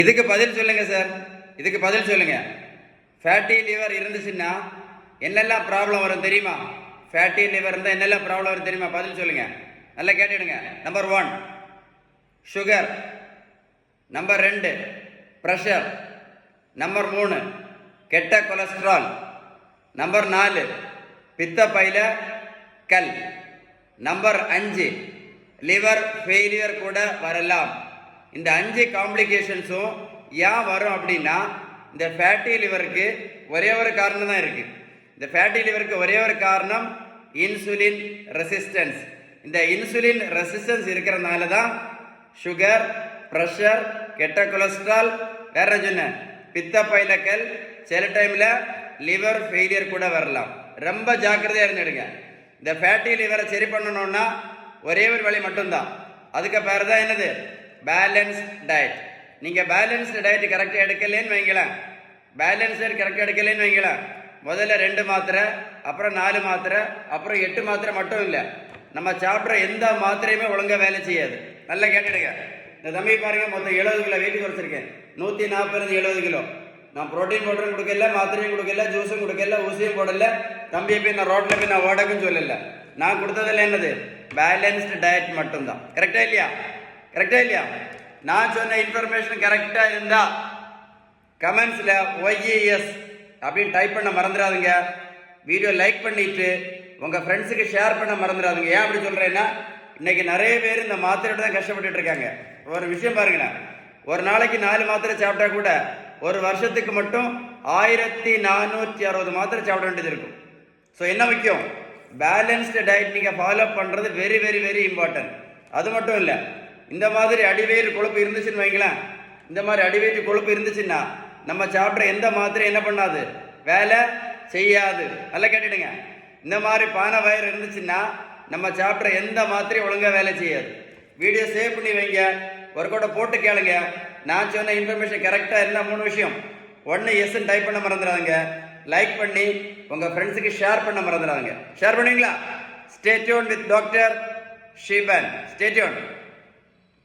இதுக்கு பதில் சொல்லுங்க சார், இதுக்கு பதில் சொல்லுங்க. ஃபேட்டி லிவர் இருந்துச்சுன்னா என்னெல்லாம் ப்ராப்ளம் வரும் தெரியுமா? ஃபேட்டி லிவர் இருந்தால் என்னெல்லாம் ப்ராப்ளம் வரும் தெரியுமா? பதில் சொல்லுங்க, நல்லா கேட்டுடுங்க. Number 1 sugar, number 2 pressure, number 3 கெட்ட கொலஸ்ட்ரால், நம்பர் 4 பித்த பையில கல், நம்பர் 5 லிவர் ஃபெயிலியர் கூட வரலாம். இந்த 5 காம்ப்ளிகேஷன்ஸும் ஏன் வரும் அப்படின்னா, இந்த ஃபேட்டி லிவருக்கு ஒரே ஒரு காரணம் தான் இருக்குது. இந்த ஃபேட்டி லிவருக்கு ஒரே ஒரு காரணம் இன்சுலின் ரெசிஸ்டன்ஸ். இந்த இன்சுலின் ரெசிஸ்டன்ஸ் இருக்கிறதுனால தான் சுகர், ப்ரெஷர், கெட்ட கொலஸ்ட்ரால், வேற சொன்ன பித்த பைலக்கல், சில டைமில் லிவர் ஃபெயிலியர் கூட வரலாம். ரொம்ப ஜாக்கிரதையாக இருந்துடுங்க. இந்த ஃபேட்டி லிவரை சரி பண்ணணும்னா ஒரே ஒரு வழி மட்டும்தான். அதுக்கு பேர் தான் என்னது? Balance diet. நீங்கள் பேலன்ஸ்டு டயட் கரெக்டாக எடுக்கலேன்னு வைங்களேன், பேலன்ஸ் டயட் கரெக்டாக எடுக்கலேன்னு வைங்களேன், முதல்ல 2 மாத்திரை, அப்புறம் 4 மாத்திரை, அப்புறம் 8 மாத்திரை மட்டும் இல்லை, நம்ம சாப்பிட்ற எந்த மாத்திரையுமே ஒழுங்காக வேலை செய்யாது. நல்லா கேட்டுடுங்க. இந்த தம்பி பாருங்க, மொத்தம் 70 கிலோ வெயிட் குறைச்சிருக்கேன். 140 70 கிலோ. நான் ப்ரோட்டீன் பவுடரும் கொடுக்கல, மாத்திரையும் கொடுக்கல, ஜூஸும் கொடுக்கல, ஊசியும் போடல. தம்பியை போய் நான் ரோட்டில் போய் நான் ஓடக்குன்னு சொல்லல. நான் கொடுத்ததில்ல என்னது? பேலன்ஸ்டு டயட் மட்டும்தான். கரெக்டா இல்லையா? கரெக்டா இல்லையா? நான் சொன்ன இன்ஃபர்மேஷன் கரெக்டா இருந்தா கமெண்ட்ஸ்ல OES அப்படின்னு டைப் பண்ண மறந்துடாதுங்க. வீடியோ லைக் பண்ணிட்டு உங்க ஃப்ரெண்ட்ஸுக்கு ஷேர் பண்ண மறந்துடாதுங்க. ஏன் அப்படி சொல்றேன்னா, இன்னைக்கு நிறைய பேர் இந்த மாத்திரையோட தான் கஷ்டப்பட்டு இருக்காங்க. ஒரு விஷயம் பாருங்களேன், ஒரு நாளைக்கு 4 மாத்திரை சாப்பிட்டா கூட ஒரு வருஷத்துக்கு மட்டும் 1460 மாத்திரை சாப்பிட வேண்டியது இருக்கும். ஸோ என்ன முக்கியம்? பேலன்ஸ்டு டயட் நீங்கள் ஃபாலோ பண்ணுறது வெரி வெரி வெரி இம்பார்ட்டன்ட். அது மட்டும் இல்லை, இந்த மாதிரி அடிவயிறு கொழுப்பு இருந்துச்சுன்னு வைங்களேன், இந்த மாதிரி அடிவயிறு கொழுப்பு இருந்துச்சுன்னா நம்ம சாப்பிட்ற எந்த மாத்திரை என்ன பண்ணாது? வேலை செய்யாது. நல்லா கேட்டுடுங்க. இந்த மாதிரி பானை வயிறு இருந்துச்சுன்னா நம்ம சாப்பிட்ற எந்த மாத்திரையும் ஒழுங்காக வேலை செய்யாது. வீடியோ சேவ் பண்ணி வைங்க, ஒர்க் அவுட்டை போட்டு கேளுங்க. நான் சொன்ன இன்ஃபர்மேஷன் கரெக்டாக இருந்தால் 3 விஷயம். 1 எஸ்ன்னு டைப் பண்ண மறந்துடாதுங்க. லைக் பண்ணி உங்கள் ஃப்ரெண்ட்ஸுக்கு ஷேர் பண்ண மறந்துடாதுங்க. ஷேர் பண்ணுவீங்களா? Stay tune with doctor Sheeban. Stay tune.